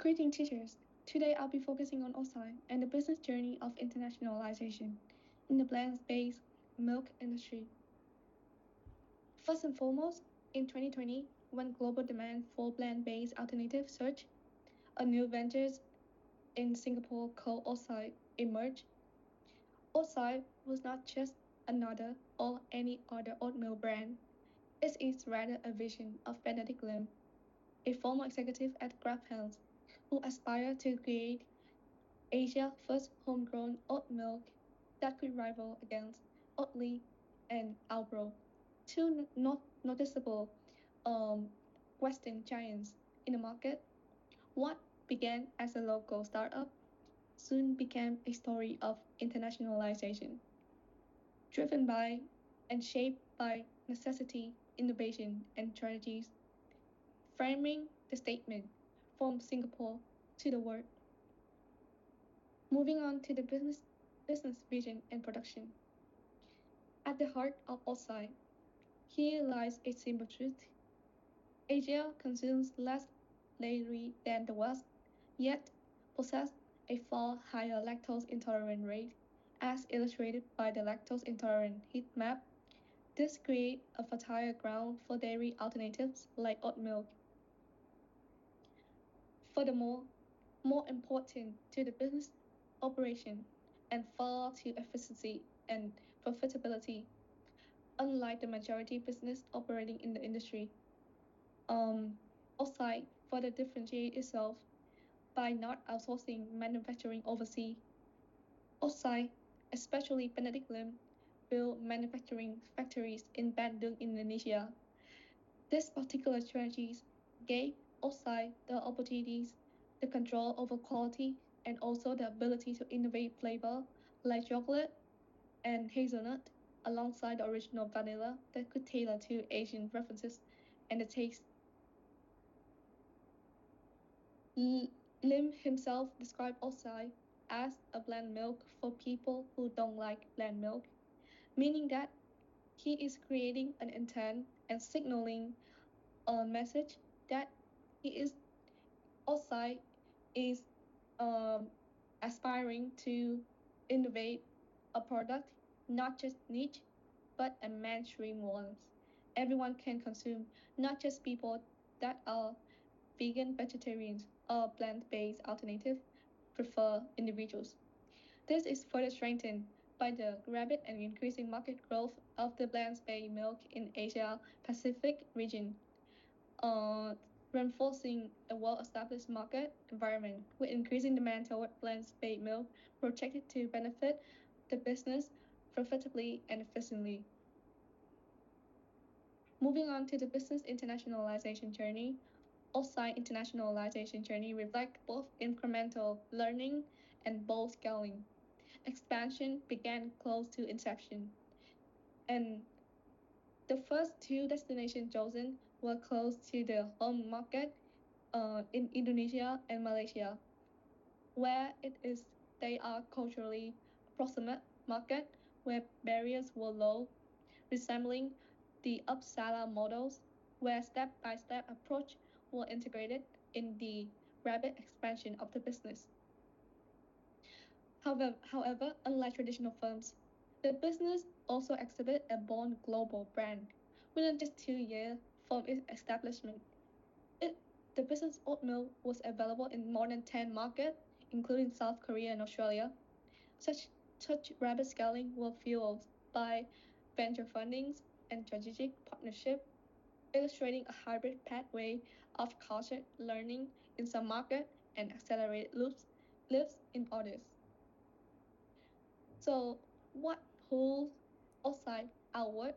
Greeting teachers. Today I'll be focusing on Oatside and the business journey of internationalization in the plant-based milk industry. First and foremost, in 2020, when global demand for plant-based alternatives surged, a new venture in Singapore called Oatside emerged. Oatside was not just another or any other oatmeal brand. It is rather a vision of Benedict Lim, a former executive at Kraft Heinz, who aspired to create Asia's first homegrown oat milk that could rival against Oatly and Alpro, two not noticeable Western giants in the market. What began as a local startup soon became a story of internationalization, driven by and shaped by necessity, innovation, and strategies, framing the statement from Singapore to the world. Moving on to the business vision and production. At the heart of Oatside, here lies a simple truth. Asia consumes less dairy than the West, yet possesses a far higher lactose intolerance rate, as illustrated by the lactose intolerant heat map. This creates a fertile ground for dairy alternatives like oat milk. Furthermore, more important to the business operation and far to efficiency and profitability, unlike the majority business operating in the industry. Outside further differentiate itself by not outsourcing manufacturing overseas. Outside, especially Benedict Lim, built manufacturing factories in Bandung, Indonesia. This particular strategies gave Outside the opportunities, the control over quality, and also the ability to innovate flavor like chocolate and hazelnut alongside the original vanilla that could tailor to Asian preferences and the taste. Lim himself described Outside as a blend milk for people who don't like blend milk, meaning that he is creating an intent and signaling a message that he is Outside is um, aspiring to innovate a product, not just niche, but a mainstream one. Everyone can consume, not just people that are vegan, vegetarians, or plant-based alternative prefer individuals. This is further strengthened by the rapid and increasing market growth of the plant-based milk in Asia Pacific region, uh, reinforcing a well-established market environment with increasing demand toward plant-based milk projected to benefit the business profitably and efficiently. Moving on to the business internationalization journey, Outside internationalization journey reflect both incremental learning and bold scaling. Expansion began close to inception, and the first two destinations chosen were close to the home market in Indonesia and Malaysia, where they are culturally proximate market where barriers were low, resembling the Uppsala models, where step-by-step approach were integrated in the rapid expansion of the business. However, unlike traditional firms, the business also exhibit a born global brand. Within just 2 years from its establishment, it, the business oatmeal was available in more than 10 markets, including South Korea and Australia. Such, such rapid scaling was fueled by venture fundings and strategic partnership, illustrating a hybrid pathway of cultured learning in some markets and accelerated lifts in others. So, what pulls outside outward?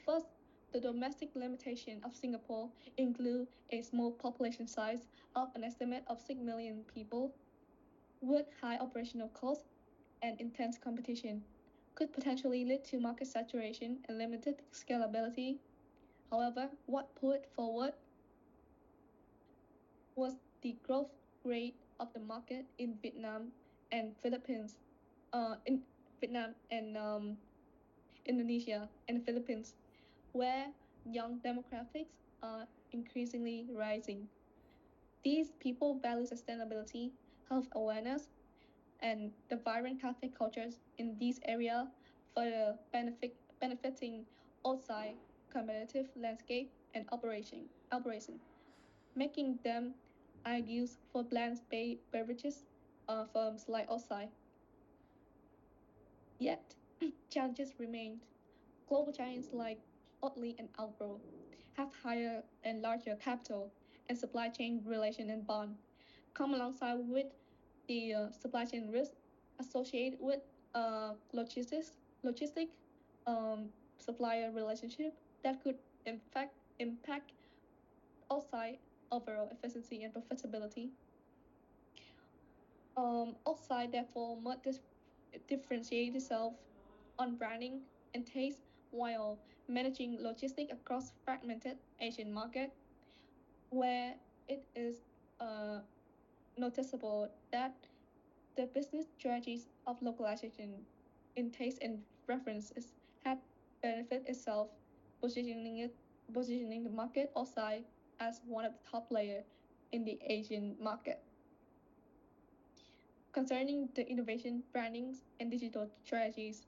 First, the domestic limitation of Singapore include a small population size of an estimate of 6 million people, with high operational costs and intense competition, could potentially lead to market saturation and limited scalability. However, what put forward was the growth rate of the market in Vietnam and Philippines, in Vietnam and Indonesia and the Philippines, where young demographics are increasingly rising. These people value sustainability, health awareness, and the vibrant cafe cultures in these areas further benefiting outside competitive landscape and operation, making them ideal for plant-based beverages firms like outside. Yet, challenges remain. Global giants like Oatly and Alpro have higher and larger capital and supply chain relation and bond, come alongside with the supply chain risk associated with logistic supplier relationship that could in fact impact outside overall efficiency and profitability. Outside therefore must differentiate itself on branding and taste while managing logistics across fragmented Asian market, where it is uh, noticeable that the business strategies of localization in taste and preferences had benefit itself, positioning the market outside as one of the top players in the Asian market. Concerning the innovation, brandings, and digital strategies,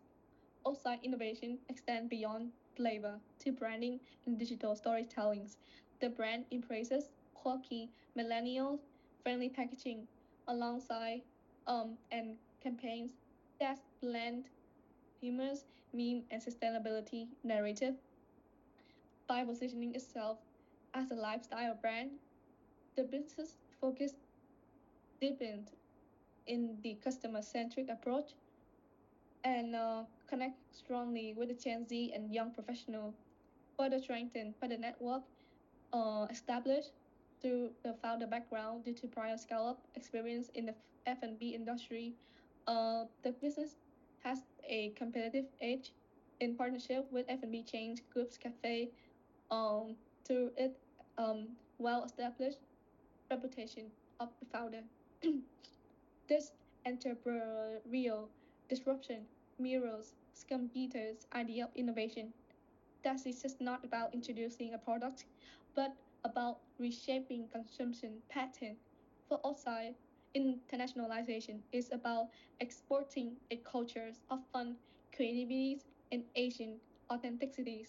outside innovation extend beyond flavor to branding and digital storytellings. The brand embraces quirky, millennial-friendly packaging alongside and campaigns that blend humor, meme, and sustainability narrative. By positioning itself as a lifestyle brand, the business focus deepened in the customer-centric approach and connect strongly with the Gen Z and young professional, further strengthened by the network established through the founder background due to prior scale-up experience in the F&B industry. The business has a competitive edge in partnership with F&B chains, groups, cafe, through its well-established reputation of the founder. This entrepreneurial disruption mirrors Scrum Peter's idea of innovation. That is just not about introducing a product, but about reshaping consumption pattern. For outside, internationalization is about exporting a cultures of fun, creativities, and Asian authenticities.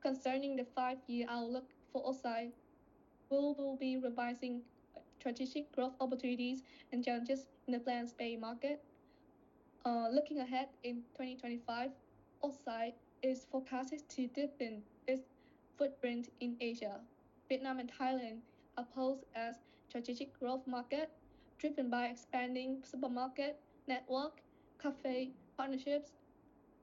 Concerning the 5-year outlook for outside, we will be revising strategic growth opportunities and challenges in the plant-based market. Looking ahead in 2025, Oatside is forecasted to deepen its footprint in Asia. Vietnam and Thailand are posed as strategic growth market, driven by expanding supermarket network, cafe partnerships,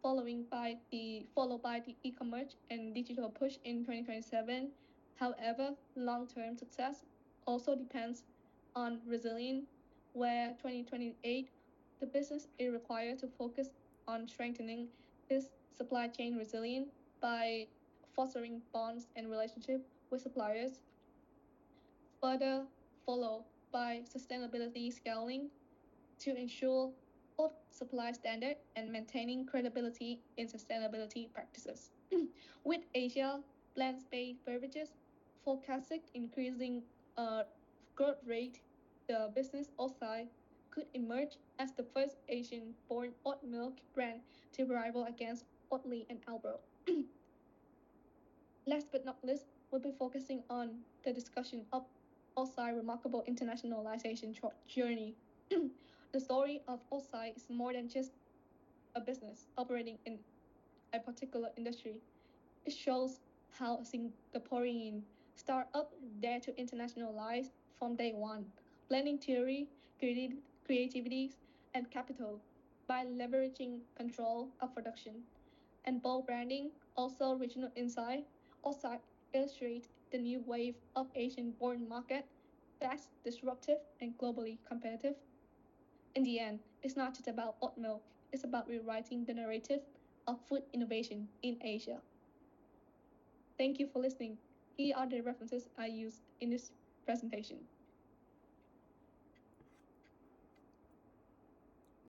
followed by the e-commerce and digital push in 2027. However, long-term success also depends on resilience, where 2028 the business is required to focus on strengthening its supply chain resilience by fostering bonds and relationships with suppliers, further followed by sustainability scaling to ensure both supply standard and maintaining credibility in sustainability practices. With Asia plant-based beverages forecasted increasing uh, growth rate, the business outside could emerge as the first Asian-born oat milk brand to rival against Oatly and Alpro. Last but not least, we'll be focusing on the discussion of Oatside's remarkable internationalization journey. The story of Oatside is more than just a business operating in a particular industry. It shows how a Singaporean startup dared to internationalize from day one, blending theory, creativity, and capital by leveraging control of production and bold branding, also regional insight, also illustrate the new wave of Asian-born market, fast, disruptive, and globally competitive. In the end, it's not just about oat milk, it's about rewriting the narrative of food innovation in Asia. Thank you for listening. Here are the references I used in this presentation.